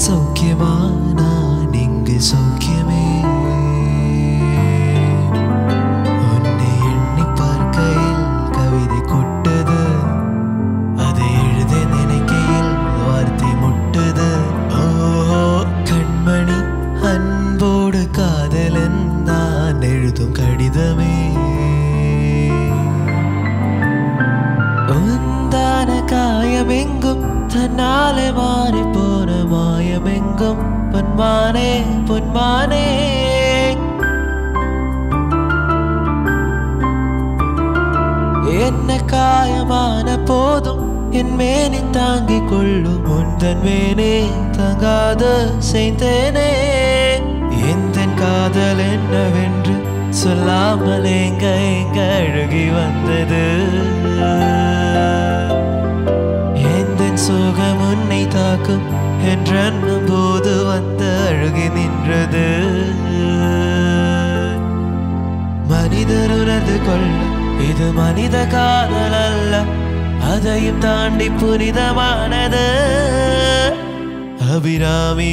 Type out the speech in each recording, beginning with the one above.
சௌக்கியமா நான் இங்கு சௌக்கியமே உன்னை எண்ணி பார்க்கையில் கவிதை கொட்டது அதை எழுத நினைக்கையில் வார்த்தை முட்டுது ஓ கண்மணி அன்போடு காதலன் நான் எழுதும் கடிதமே உந்தான காயமெங்கும் தன்னாலே மாறி போன மாயமெங்கும் பொன்மானே பொன்மானே என்ன காயமான போதும் என் மேனி தாங்கிக் கொள்ளும் உந்தன் மேனே தங்காத செய்தேனே எந்த காதல் என்னவென்று சொல்லாமல் எங்க எங்க அழுகி வந்தது சோகம் உன்னை தாக்கும் என்றென்னும் போது வந்து அழுகி நின்றது மனிதர் உணர்ந்து கொள்ள இது மனித காதல் அல்ல அதையும் தாண்டி புனிதமானது அபிராமி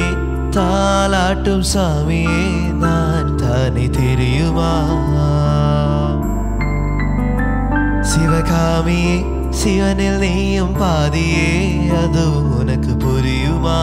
தாலாட்டும் சாமியே நான் தானே தெரியுமா சிவகாமியே சிவனில் நீயும் பாதியே அது உனக்கு புரியுமா